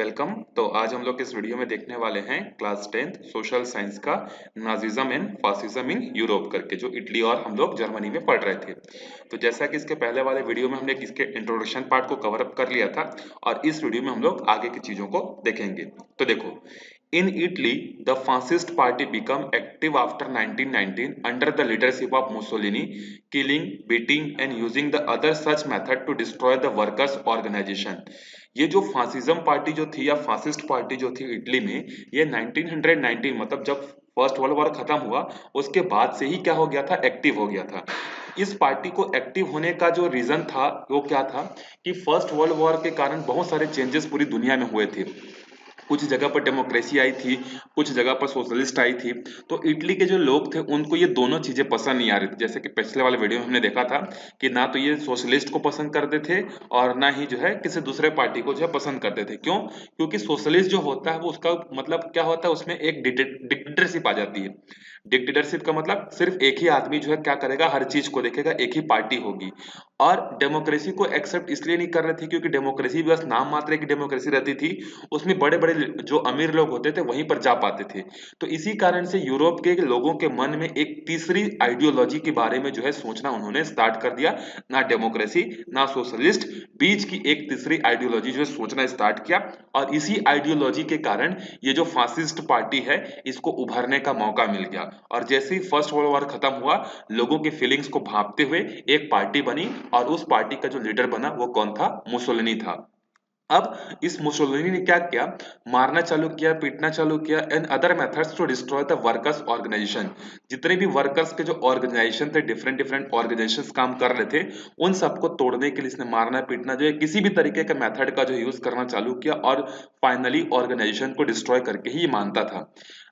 Welcome. तो आज हम लोग इस वीडियो में देखने वाले हैं क्लास 10th सोशल साइंस का Nazism and fascism in Europe करके, जो इटली और हम लोग जर्मनी में पढ़ रहे थे। तो जैसा कि इसके पहले वाले वीडियो में हमने इसके इंट्रोडक्शन पार्ट को कवर अप कर लिया था, और इस वीडियो में हम लोग आगे की चीजों को देखेंगे। तो देखो, in Italy, the fascist party became active after 1919 under the leadership of Mussolini, killing, beating and using the other such method to destroy the workers' organization. ये जो फासिज्म पार्टी जो थी या फासिस्ट पार्टी जो थी इटली में, ये 1919 मतलब जब फर्स्ट वर्ल्ड वॉर खत्म हुआ उसके बाद से ही क्या हो गया था, एक्टिव हो गया था। इस पार्टी को एक्टिव होने का जो रीजन था वो क्या था कि फर्स्ट वर्ल्ड वॉर के कारण बहुत सारे चेंजेस पूरी दुनिया में हुए थे। कुछ जगह पर डेमोक्रेसी आई थी, कुछ जगह पर सोशलिस्ट आई थी। तो इटली के जो लोग थे उनको ये दोनों चीजें पसंद नहीं आ रही थी। जैसे कि पिछले वाले वीडियो में हमने देखा था कि ना तो ये सोशलिस्ट को पसंद करते थे और ना ही जो है किसी दूसरे पार्टी को जो है पसंद करते थे। क्यों? क्योंकि सोशलिस्ट जो होता है वो उसका मतलब क्या होता है, उसमें एक डिक्टेटरशिप आ जाती है। डिक्टेटरशिप का मतलब सिर्फ एक ही आदमी जो है क्या करेगा, हर चीज को देखेगा, एक ही पार्टी होगी। और डेमोक्रेसी को एक्सेप्ट इसलिए नहीं कर रहे थे क्योंकि डेमोक्रेसी बस नाम मात्र की डेमोक्रेसी रहती थी, उसमें बड़े बड़े जो अमीर लोग होते थे वहीं पर जा पाते थे। तो इसी कारण से यूरोप के लोगों के मन में एक तीसरी आइडियोलॉजी के बारे में जो है सोचना उन्होंने स्टार्ट कर दिया। ना डेमोक्रेसी ना सोशलिस्ट, बीच की एक तीसरी आइडियोलॉजी जो है सोचना स्टार्ट किया। और इसी आइडियोलॉजी के कारण ये जो फासिस्ट पार्टी है इसको उभरने का मौका मिल गया। और जैसे ही फर्स्ट वर्ल्ड वॉर खत्म हुआ, लोगों के फीलिंग्स को भांपते हुए एक पार्टी बनी, और उस पार्टी का जो लीडर बना वो कौन था? मुसोलिनी था। अब इस मुसोलिनी ने क्या किया, मारना चालू किया, पीटना चालू किया and other methods to destroy the workers organisation. जितने भी वर्कर्स के जो ऑर्गेनाइजेशन थे, डिफरेंट डिफरेंट ऑर्गेनाइजेशंस काम कर रहे थे, उन सबको तोड़ने के लिए इसने मारना पीटना जो है किसी भी तरीके के मेथड का जो यूज करना चालू किया, और फाइनली ऑर्गेनाइजेशन को डिस्ट्रॉय करके ही ये मानता था।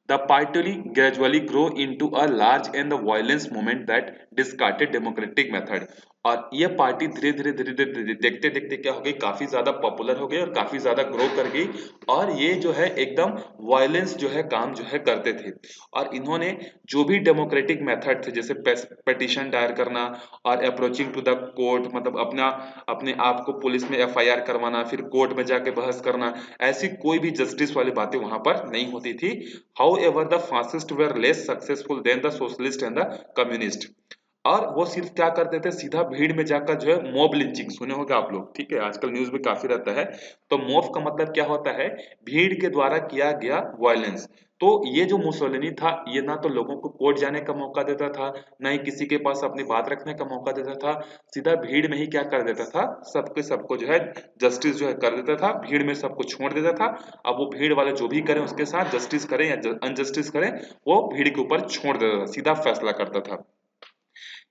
The party gradually grew into a large and the violence movement that discarded democratic method। और ये पार्टी धीरे धीरे धीरे धीरे देखते देखते क्या हो गई, काफी ज्यादा पॉपुलर हो गई और काफी ज्यादा ग्रो कर गई। और ये जो है एकदम वायलेंस जो है काम जो है करते थे। और इन्होंने जो भी डेमोक्रेटिक मेथड थे, जैसे पिटीशन दायर करना और अप्रोचिंग टू द कोर्ट, मतलब अपना अपने आप को पुलिस में एफआईआर करवाना, फिर कोर्ट में जाके बहस करना, ऐसी कोई भी जस्टिस वाली बातें वहां पर नहीं होती थी। However the fascist were less successful than the socialist and the communist. और वो सिर्फ क्या करते थे, सीधा भीड़ में जाकर जो है मॉब लिंचिंग, सुने होंगे आप लोग, ठीक है, आजकल न्यूज में काफी रहता है। तो मॉब का मतलब क्या होता है, भीड़ के द्वारा किया गया वायलेंस। तो ये जो मुसोलिनी था, ये ना तो लोगों को कोर्ट जाने का मौका देता था, ना ही किसी के पास अपनी बात रखने का मौका देता था। सीधा भीड़ में ही क्या कर देता था, सबको जो है जस्टिस जो है कर देता था, भीड़ में सबको छोड़ देता था। अब वो भीड़ वाले जो भी करें उसके साथ, जस्टिस करें या अनजस्टिस करें, वो भीड़ के ऊपर छोड़ देता था, सीधा फैसला करता था।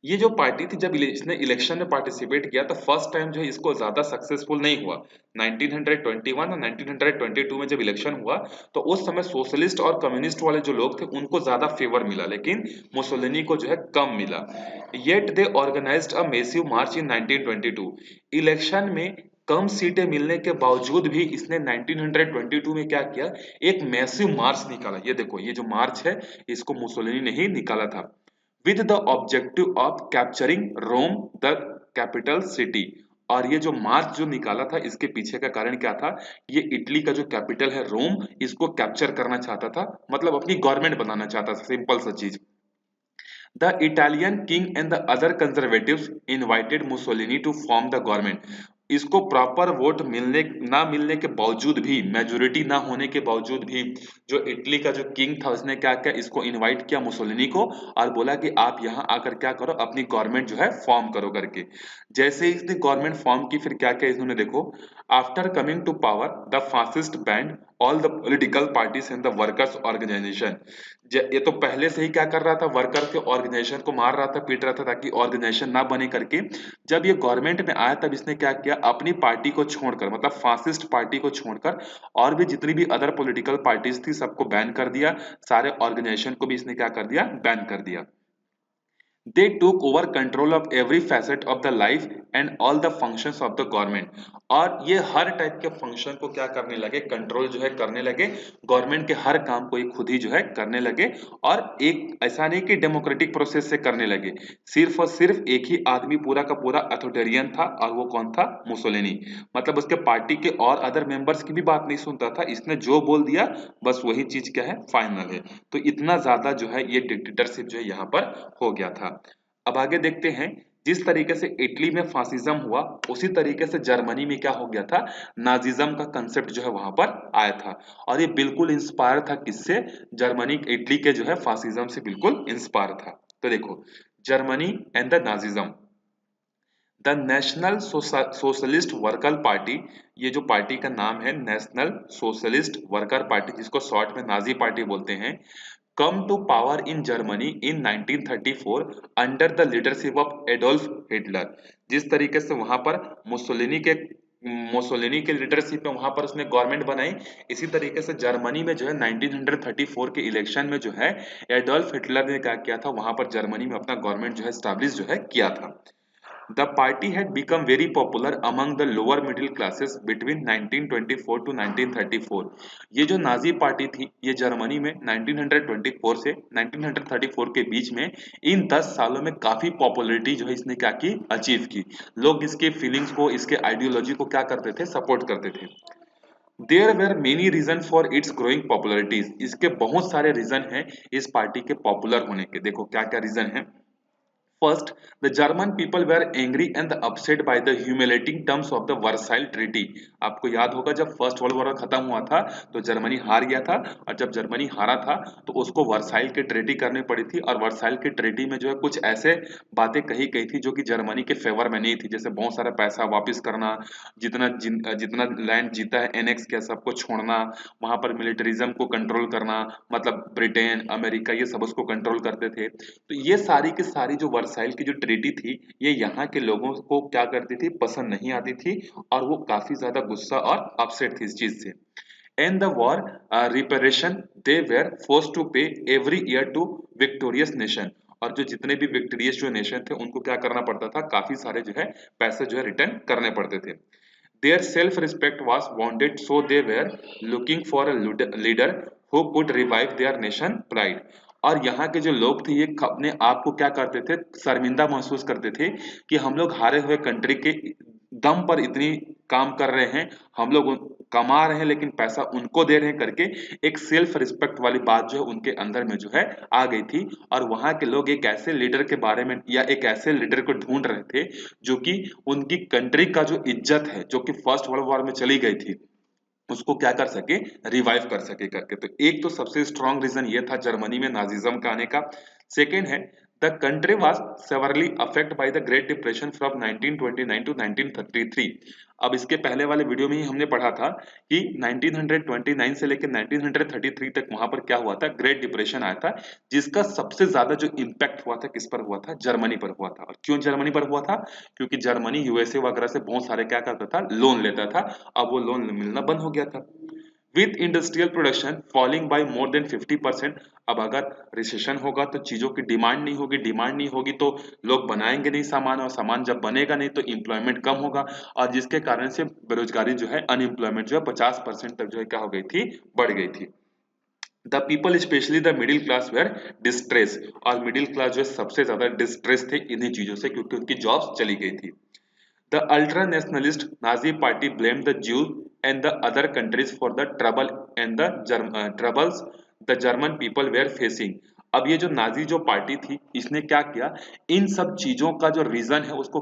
ये जो पार्टी थी, जब इसने इलेक्शन में पार्टिसिपेट किया तो फर्स्ट टाइम जो है इसको ज्यादा सक्सेसफुल नहीं हुआ। 1921 और 1922 में जब इलेक्शन हुआ तो उस समय सोशलिस्ट और कम्युनिस्ट वाले जो लोग थे उनको ज्यादा फेवर मिला, लेकिन मुसोलिनी को जो है कम मिला। Yet they organised a massive march in 1922। Election में कम सीटें मिलने के बावजूद भी इसने 1922 में क्या किया, एक मैसिव मार्च निकाला। ये देखो, ये जो मार्च है इसको मुसोलिनी ने ही निकाला था, with the objective of capturing Rome, the capital city। और ये जो मार्च जो निकाला था, इसके पीछे का कारण क्या था, ये इटली का जो कैपिटल है रोम, इसको कैप्चर करना चाहता था, मतलब अपनी गवर्नमेंट बनाना चाहता था, सिंपल सा चीज। The Italian king and the other conservatives invited Mussolini to form the government। इसको प्रॉपर वोट मिलने ना मिलने के बावजूद भी, मेजोरिटी ना होने के बावजूद भी, जो इटली का जो किंग था उसने क्या किया, इसको इनवाइट किया मुसोलिनी को, और बोला कि आप यहाँ आकर क्या करो, अपनी गवर्नमेंट जो है फॉर्म करो करके। जैसे ही इसने गवर्नमेंट फॉर्म की, फिर क्या किया इन्होंने, देखो, after coming to power the fascist banned all the political parties and the workers organisation. ये तो पहले से ही क्या कर रहा था, वर्कर के ऑर्गेनाइजेशन को मार रहा था, पीट रहा था, ताकि ऑर्गेनाइजेशन ना बने करके। जब ये गवर्नमेंट में आया तब इसने क्या किया, अपनी पार्टी को छोड़कर, मतलब फासिस्ट पार्टी को छोड़कर, और भी जितनी भी अदर पॉलिटिकल पार्टीज थी सबको बैन कर दिया, सारे ऑर्गेनाइजेशन को भी इसने क्या कर दिया, बैन कर दिया। They took over control of every facet of the life and all the functions of the government। और ये हर टाइप के फंक्शन को क्या करने लगे, कंट्रोल जो है करने लगे, गवर्नमेंट के हर काम को ये खुद ही जो है करने लगे। और एक ऐसा नहीं कि डेमोक्रेटिक प्रोसेस से करने लगे, सिर्फ और सिर्फ एक ही आदमी पूरा का पूरा अथॉरिटेरियन था, और वो कौन था, मुसोलिनी। मतलब उसके पार्टी के और अदर मेंबर्स की भी बात नहीं सुनता था, इसने जो बोल दिया बस वही चीज क्या है, फाइनल है। तो इतना ज्यादा जो है ये डिक्टेटरशिप जो है यहाँ पर हो गया था। अब आगे देखते हैं, जिस तरीके से इटली में फासिज्म हुआ उसी तरीके से जर्मनी में क्या हो गया था, नाजिज्म का कंसेप्ट जो है वहां पर आया था। और ये बिल्कुल इंस्पायर था किससे, जर्मनी, इटली के जो है फासिज्म से बिल्कुल इंस्पायर था। तो देखो, Germany and the Nazism. The national socialist worker party, ये जो पार्टी का नाम है नेशनल सोशलिस्ट वर्कर पार्टी, जिसको शॉर्ट में नाजी पार्टी बोलते हैं, come to power in Germany in 1934 under the leadership of Adolf Hitler। जिस तरीके से वहां पर मुसोलिनी के लीडरशिप में वहां पर उसने गवर्नमेंट बनाई, इसी तरीके से जर्मनी में जो है 1934 के इलेक्शन में जो है एडोल्फ हिटलर ने क्या किया था, वहां पर जर्मनी में अपना गवर्नमेंट जो है स्टैब्लिश जो है किया था। The party had become very popular among the lower middle classes between 1924 to 1934। ये जो नाजी पार्टी थी ये जर्मनी में 1924 से 1934 के बीच में इन 10 सालों में काफी पॉपुलैरिटी जो है इसने क्या की, अचीव की। लोग इसके फीलिंग्स को, इसके आइडियोलॉजी को क्या करते थे, सपोर्ट करते थे। There were many reason for its growing popularities. इसके बहुत सारे रीजन हैं इस पार्टी के पॉपुलर होने के। देखो क्या क्या रीजन है। First, the German people were angry and upset by the humiliating terms of the Versailles Treaty। आपको याद होगा जब फर्स्ट वर्ल्ड वॉर खत्म हुआ था तो जर्मनी हार गया था, और जब जर्मनी हारा था तो उसको वर्साइल की ट्रीटी करनी पड़ी थी। और वर्साइल की ट्रीटी में जो है कुछ ऐसे बातें कही गई थी जो कि जर्मनी के फेवर में नहीं थी, जैसे बहुत सारा पैसा वापस करना, जितना लैंड जीता है एनेक्स किया सबको छोड़ना, वहां पर मिलिटरिज्म को कंट्रोल करना, मतलब ब्रिटेन अमेरिका ये सब उसको कंट्रोल करते थे। तो ये सारी की सारी जो वर्साइल की जो ट्रीटी थी ये यहाँ के लोगों को क्या करती थी, पसंद नहीं आती थी, और वो काफी ज्यादा गुस्सा और अपसेट थी इस चीज से। And the war reparation they were force to pay every year to victorious nation. और जो जितने भी विक्टोरियस जो नेशन थे उनको क्या करना पड़ता था, काफी सारे जो है पैसे जो है रिटर्न करने पड़ते थे। Their self-respect was wounded, so they were looking for a leader who could revive their nation pride। और यहाँ के जो लोग थे ये अपने आप को क्या करते थे, शर्मिंदा महसूस करते थे कि हम लोग हारे हुए कंट्री के दम पर इतनी काम कर रहे हैं, हम लोग कमा रहे हैं लेकिन पैसा उनको दे रहे हैं करके एक सेल्फ रिस्पेक्ट वाली बात जो है उनके अंदर में जो है आ गई थी। और वहां के लोग एक ऐसे लीडर के बारे में या एक ऐसे लीडर को ढूंढ रहे थे जो कि उनकी कंट्री का जो इज्जत है जो कि फर्स्ट वर्ल्ड वॉर में चली गई थी उसको क्या कर सके, रिवाइव कर सके करके। तो एक तो सबसे स्ट्रॉन्ग रीजन ये था जर्मनी में नाजिज्म का आने का। सेकेंड है, the country was severely affect by the great depression from 1929 to 1933। अब इसके पहले वाले वीडियो में ही हमने पढ़ा था कि 1929 से लेकर 1933 तक वहां पर क्या हुआ था, ग्रेट डिप्रेशन आया था, जिसका सबसे ज्यादा जो इम्पैक्ट हुआ था किस पर हुआ था, जर्मनी पर हुआ था। और क्यों जर्मनी पर हुआ था, क्योंकि जर्मनी यूएसए वगैरह से बहुत सारे क्या करता था, लोन लेता था। अब वो लोन मिलना बंद हो गया था। With industrial production falling by more than 50%। अब अगर रिसेशन होगा तो चीजों की डिमांड नहीं होगी, डिमांड नहीं होगी तो लोग बनाएंगे नहीं सामान, और सामान जब बनेगा नहीं तो एम्प्लॉयमेंट कम होगा, और जिसके कारण से बेरोजगारी जो है, अनएम्प्लॉयमेंट जो है 50% तक जो है क्या हो गई थी, बढ़ गई थी। The people specially the middle class were distress. और मिडिल क्लास जो है सबसे ज्यादा डिस्ट्रेस थे इन्हीं चीजों से, क्योंकि उनकी जॉब्स चली गई थी। The ultra-nationalist Nazi party blamed the Jews and the other countries for the trouble and the troubles the German people were facing। अब ये जो नाजी जो पार्टी थी इसने क्या किया, इन सब चीजों का जो रीजन है उसको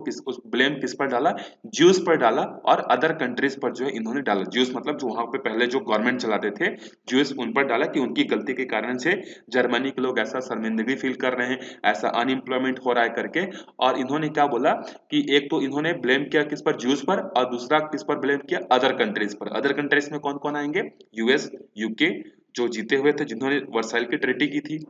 ब्लेम किस पर डाला, ज्यूस पर डाला, और अदर कंट्रीज पर जो है इन्होंने डाला। ज्यूस मतलब जो वहां पे पहले जो गवर्नमेंट चलाते थे, ज्यूस उन पर डाला कि उनकी गलती के कारण से जर्मनी के लोग ऐसा शर्मिंदगी फील कर रहे हैं, ऐसा अनएम्प्लॉयमेंट हो रहा है करके। और इन्होंने क्या बोला कि एक तो इन्होंने ब्लेम किया किस पर, ज्यूस पर, और दूसरा किस पर ब्लेम किया, अदर कंट्रीज पर। अदर कंट्रीज में कौन कौन आएंगे, यूएस, यूके जो जीते हुए थे, जिन्होंने वर्साइल की ट्रीटी की थी,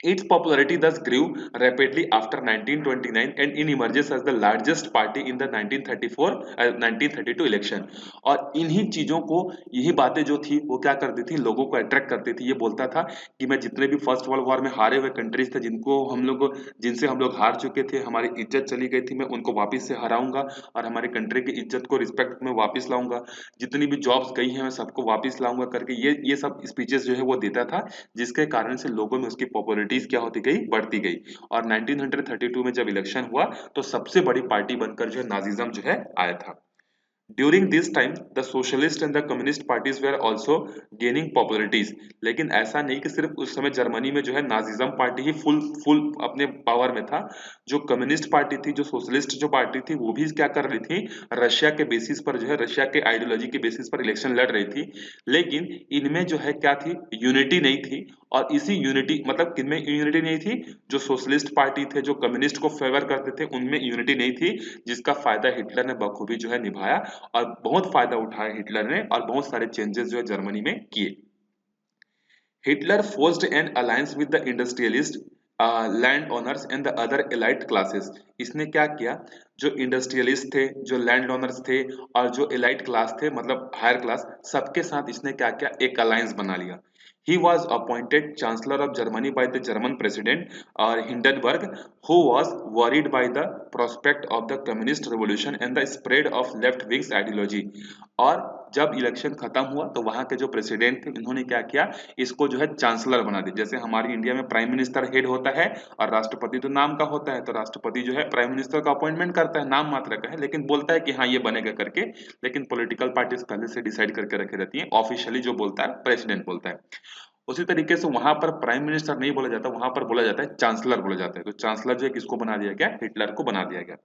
Its popularity thus grew rapidly after 1929 and it emerges as the largest party in the 1934 1932 election. और इन्हीं चीजों को, यही बातें जो थी वो क्या करती थी, लोगों को अट्रैक्ट करती थी। ये बोलता था कि मैं जितने भी फर्स्ट वर्ल्ड वॉर में हारे हुए कंट्रीज थे, जिनसे हम लोग हार चुके थे, हमारी इज्जत चली गई थी, मैं उनको वापस से हराऊंगा और हमारे कंट्री की इज्जत को, रिस्पेक्ट में वापस लाऊंगा। जितनी भी जॉब्स गई हैं मैं सबको वापस लाऊंगा करके ये सब स्पीचेस जो है वो देता था, जिसके कारण से लोगों में उसकी पॉपुलैरिटीज क्या होती गई, बढ़ती गई। और 1932 में जब इलेक्शन हुआ तो सबसे बड़ी पार्टी बनकर जो है नाजिज्म जो है आया था। During this time, the socialist and the communist parties were also gaining popularities। लेकिन ऐसा नहीं कि सिर्फ उस समय जर्मनी में जो है नाजिज्म पार्टी ही फुल फुल अपने पावर में था। जो कम्युनिस्ट पार्टी थी, जो सोशलिस्ट जो पार्टी थी, वो भी क्या कर रही थी, रशिया के बेसिस पर जो है, रशिया के आइडियोलॉजी के बेसिस पर इलेक्शन लड़ रही थी। लेकिन इनमें जो है क्या थी, यूनिटी नहीं थी। और इसी यूनिटी, मतलब किनमें यूनिटी नहीं थी, जो सोशलिस्ट पार्टी थे, जो कम्युनिस्ट को फेवर करते थे, उनमें यूनिटी नहीं थी, जिसका फायदा हिटलर ने बखूबी जो है निभाया। और बहुत फायदा उठाया हिटलर ने और बहुत सारे चेंजेस जो है जर्मनी में किए। Hitler forced an alliance with the industrialist, landowners and the other elite classes. इसने क्या किया, जो इंडस्ट्रियलिस्ट थे, जो लैंड ओनर्स थे और जो एलाइट क्लास थे, मतलब हायर क्लास, सबके साथ इसने क्या किया, एक अलायंस बना लिया। He was appointed Chancellor of Germany by the German President Hindenburg, who was worried by the prospect of the Communist Revolution and the spread of left-wing ideology। और जब इलेक्शन खत्म हुआ तो वहां के जो प्रेसिडेंट थे, इन्होंने क्या किया, इसको जो है चांसलर बना दिया। जैसे हमारी इंडिया में प्राइम मिनिस्टर हेड होता है और राष्ट्रपति तो नाम का होता है, तो राष्ट्रपति जो है प्राइम मिनिस्टर का अपॉइंटमेंट करता है, नाम मात्र का है, लेकिन बोलता है कि हाँ ये बनेगा करके। लेकिन पॉलिटिकल पार्टीज पहले से डिसाइड करके रखे रहती है, ऑफिशियली जो बोलता है प्रेसिडेंट बोलता है। उसी तरीके से वहां पर प्राइम मिनिस्टर नहीं बोला जाता, वहां पर बोला जाता है चांसलर बोला जाता है। तो चांसलर जो है किसको बना दिया गया, हिटलर को बना दिया गया।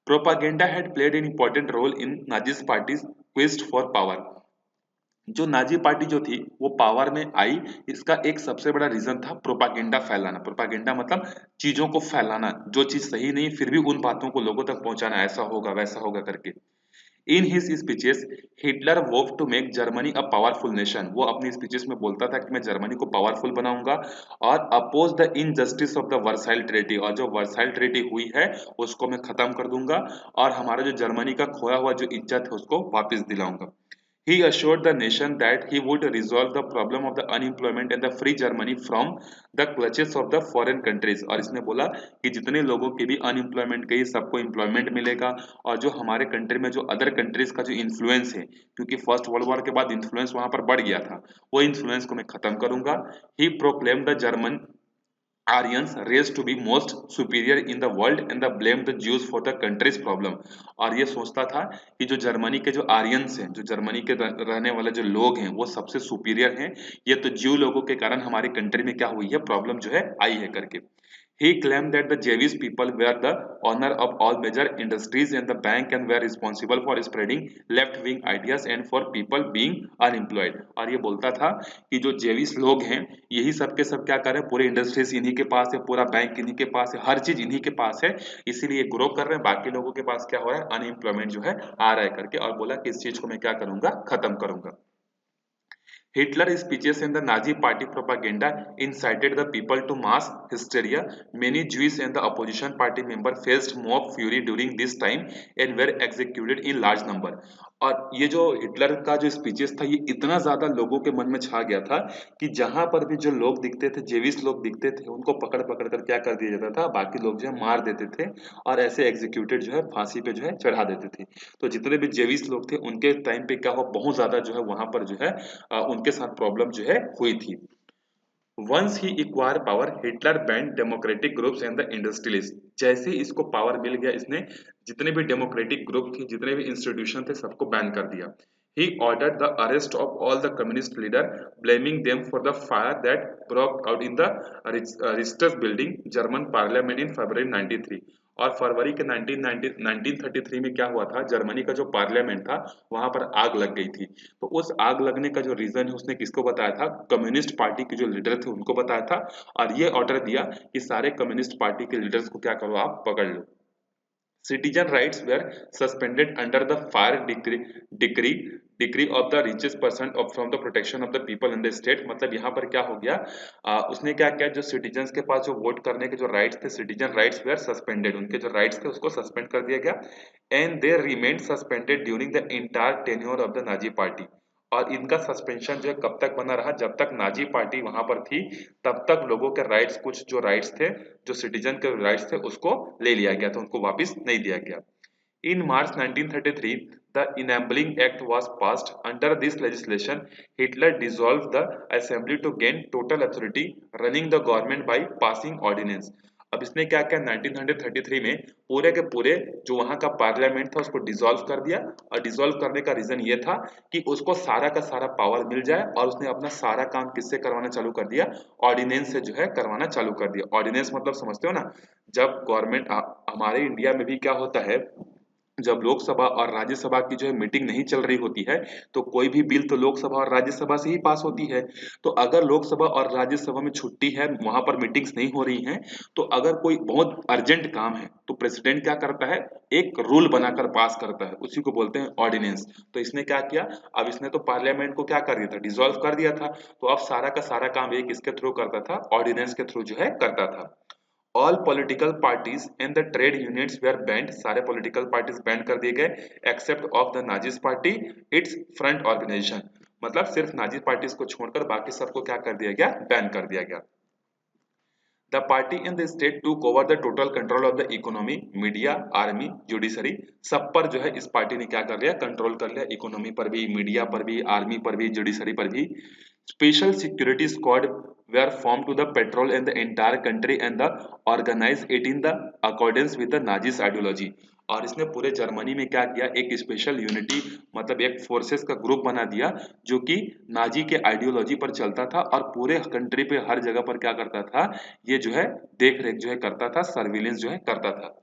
Propaganda had played an important role in Nazis parties quest for power. जो नाजी पार्टी जो थी वो पावर में आई, इसका एक सबसे बड़ा रीजन था प्रोपागेंडा फैलाना। प्रोपागेंडा मतलब चीजों को फैलाना, जो चीज सही नहीं फिर भी उन बातों को लोगों तक पहुंचाना, ऐसा होगा वैसा होगा करके। In his speeches Hitler vowed to make Germany a powerful nation. वो अपनी स्पीचेस में बोलता था कि मैं जर्मनी को पावरफुल बनाऊंगा और oppose the injustice of the Versailles treaty. और जो वर्साइल ट्रीटी हुई है उसको मैं खत्म कर दूंगा और हमारा जो जर्मनी का खोया हुआ जो इज्जत है उसको वापस दिलाऊंगा। He assured the nation that he would resolve the problem of the unemployment and the free Germany from the clutches of the foreign countries। और इसने बोला कि जितने लोगों के भी अनएम्प्लॉयमेंट गई सबको एम्प्लॉयमेंट मिलेगा। और जो हमारे कंट्री में जो अदर कंट्रीज का जो इन्फ्लुएंस है, क्योंकि फर्स्ट वर्ल्ड वॉर के बाद इन्फ्लुएंस वहां पर बढ़ गया था, वो इन्फ्लुएंस को मैं खत्म करूंगा। He proclaim the German Aryans raised to be most superior in the world and the blame the Jews for the country's problem। और ये सोचता था कि जो जर्मनी के जो आर्यंस हैं, जो जर्मनी के रहने वाले जो लोग हैं वो सबसे सुपीरियर हैं, ये तो ज्यू लोगों के कारण हमारी कंट्री में क्या हुई है, प्रॉब्लम जो है आई है करके। He claimed that the Jewish people were the owner of all major industries in the bank and were responsible for spreading left-wing ideas and for people being unemployed। और ये बोलता था कि जो जेविस लोग हैं यही सब के सब क्या कर रहे हैं, पूरे इंडस्ट्रीज इन्हीं के पास है, पूरा बैंक इन्हीं के पास है, हर चीज इन्हीं के पास है, इसीलिए ग्रो कर रहे हैं। बाकी लोगों के पास क्या हो रहा है, अनएम्प्लॉयमेंट जो है आ रहा है करके। और बोला कि इस चीज को मैं क्या करूंगा, खत्म करूंगा। Hitler's speeches and the Nazi party propaganda incited the people to mass hysteria. Many Jews and the opposition party members faced mob fury during this time and were executed in large number। और ये जो Hitler का जो speeches था ये इतना ज्यादा लोगों के मन में छा गया था कि जहां पर भी जो लोग दिखते थे, जेविस लोग दिखते थे, उनको पकड़ पकड़ कर क्या कर दिया जाता था, बाकी लोग जो है मार देते थे और ऐसे एग्जीक्यूटेड जो है फांसी पे जो है चढ़ा देते थे। तो जितने भी जेविस लोग थे उनके टाइम पे क्या हुआ, बहुत ज्यादा जो है वहां पर जो है उनके साथ प्रॉब्लम जो है हुई थी। Once he acquire power Hitler banned democratic groups and the industrialist. जैसे ही इसको पावर मिल गया, इसने जितने भी डेमोक्रेटिक ग्रुप थे, जितने भी इंस्टीट्यूशन थे, सबको बैन कर दिया। He ordered the arrest of all the communist leaders, blaming them for the fire that broke out in the Richters building, German parliament in February 93। और फरवरी के 1933 में क्या हुआ था, जर्मनी का जो पार्लियामेंट था वहां पर आग लग गई थी। तो उस आग लगने का जो रीजन है उसने किसको बताया था, कम्युनिस्ट पार्टी के जो लीडर थे उनको बताया था। और ये ऑर्डर दिया कि सारे कम्युनिस्ट पार्टी के लीडर्स को क्या करो, आप पकड़ लो। Citizen rights were suspended under the fire decree of the richest person of from the protection of the people in the state। मतलब यहाँ पर क्या हो गया, उसने क्या किया, जो सिटीजन्स के पास जो वोट करने के जो राइट्स थे, सिटीजन राइट्स वेर सस्पेंडेड, उनके जो राइट्स थे उसको सस्पेंड कर दिया गया। And they remained suspended during the entire tenure of the Nazi party. और इनका सस्पेंशन जो है कब तक बना रहा, जब तक नाजी पार्टी वहां पर थी तब तक लोगों के राइट्स, कुछ जो राइट्स थे, जो सिटीजन के राइट्स थे उसको ले लिया गया था, उनको वापस नहीं दिया गया। In March 1933, the Enabling Act was passed. Under this legislation, Hitler dissolved the assembly to gain total authority running the government by passing ordinance। अब इसने क्या किया 1933 में, पूरे के पूरे जो वहां का पार्लियामेंट था उसको डिसॉल्व कर दिया। और डिसॉल्व करने का रीजन ये था कि उसको सारा का सारा पावर मिल जाए, और उसने अपना सारा काम किससे करवाना चालू कर दिया, ऑर्डिनेंस से जो है करवाना चालू कर दिया। ऑर्डिनेंस मतलब समझते हो ना, जब गवर्नमेंट, हमारे इंडिया में भी क्या होता है, जब लोकसभा और राज्यसभा की जो है मीटिंग नहीं चल रही होती है तो कोई भी बिल तो लोकसभा और राज्यसभा से ही पास होती है। तो अगर लोकसभा और राज्यसभा में छुट्टी है, वहां पर मीटिंग्स नहीं हो रही हैं, तो अगर कोई बहुत अर्जेंट काम है तो प्रेसिडेंट क्या करता है, एक रूल बनाकर पास करता है, उसी को बोलते हैं ऑर्डिनेंस। तो इसने क्या किया, अब इसने तो पार्लियामेंट को क्या कर दिया था, डिसॉल्व कर दिया था। तो अब सारा का सारा काम ये किसके थ्रू करता था, ऑर्डिनेंस के थ्रू जो है करता था। All political parties and the trade unions were banned, सारे पॉलिटिकल पार्टीज बैंड कर दिए गए except of the Nazis party its front organisation. मतलब सिर्फ नाजी पार्टीज को छोड़कर बाकी सबको क्या कर दिया गया, बैन कर दिया गया। The party in the state to cover the total control of the economy, media, army, judiciary, सब पर जो है इस पार्टी ने क्या कर लिया, कंट्रोल कर लिया। इकोनॉमी पर भी, मीडिया पर भी, आर्मी पर भी, जुडिशरी पर भी। Special security squad were formed to the patrol in the entire country and the organize it in the accordance with the Nazis ideology। और इसने पूरे जर्मनी में क्या किया, एक स्पेशल यूनिटी मतलब एक फोर्सेस का ग्रुप बना दिया जो कि नाजी के आइडियोलॉजी पर चलता था, और पूरे कंट्री पे हर जगह पर क्या करता था, ये जो है देख रेख जो है करता था, सर्विलेंस जो है करता था।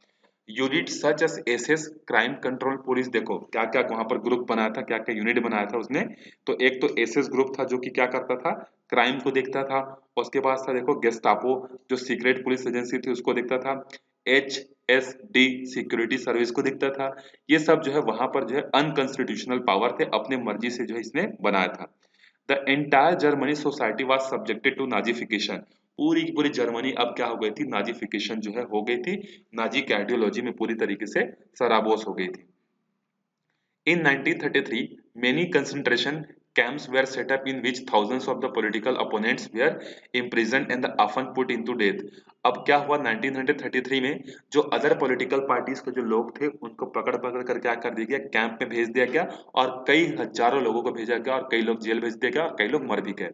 Unit such as SS, crime control police, देखो क्या क्या वहां पर ग्रुप बनाया था, क्या क्या यूनिट बनाया था उसने। तो एक तो एसएस ग्रुप था जो कि क्या करता था, क्राइम को देखता था। उसके बाद था देखो गेस्टापो, जो सीक्रेट पुलिस एजेंसी थी उसको देखता था। HSD सिक्योरिटी सर्विस को दिखता था। ये सब जो है वहां पर जो है अनकॉन्स्टिट्यूशनल पावर थे, अपने मर्जी से जो है इसने बनाया था। The entire Germany society was subjected to nazification, पूरी की पूरी जर्मनी अब क्या हो गई थी, नाजिफिकेशन जो है हो गई थी, नाजी के आइडियोलॉजी में पूरी तरीके से सराबोर हो गई थी। In 1933, many concentration camps were set up in which thousands of the political opponents were imprisoned and often put into death। अब क्या हुआ 1933 में, जो अदर पॉलिटिकल पार्टीज के जो लोग थे उनको पकड़ पकड़ कर क्या कर दिया गया, कैंप में भेज दिया गया, और कई हजारों लोगों को भेजा गया, और कई लोग जेल भेज दिया गया, और कई लोग मर भी गए।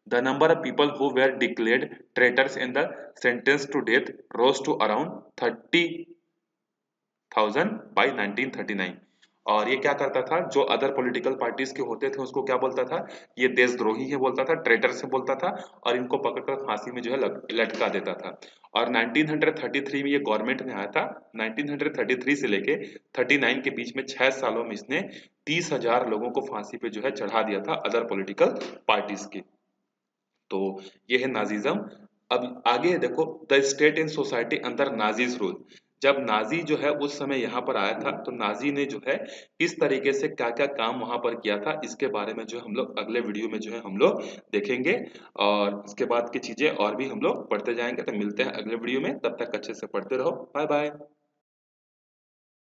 The number of people who were declared traitors and the sentence to death rose to around 30,000 by 1939। और ये क्या करता था, जो अदर पॉलिटिकल पार्टीज के होते थे उसको क्या बोलता था, ये देशद्रोही है बोलता था, ट्रेटर से बोलता था, और इनको पकड़कर फांसी में जो है लटका देता था। और 1933 में ये गवर्नमेंट में आया था। 1933 से लेके 39 के बीच में 6 सालों में इसने 30,000 लोगों को फांसी पे जो है चढ़ा दिया था, अदर पॉलिटिकल पार्टीज के। तो ये है नाजिज्म। अब आगे देखो, the state in society under Nazis rule. जब नाजी जो है उस समय यहाँ पर आया था तो नाजी ने जो है किस तरीके से क्या क्या काम वहां पर किया था, इसके बारे में जो है हम लोग अगले वीडियो में जो है हम लोग देखेंगे। और इसके बाद की चीजें और भी हम लोग पढ़ते जाएंगे। तो मिलते हैं अगले वीडियो में, तब तक अच्छे से पढ़ते रहो। Bye bye.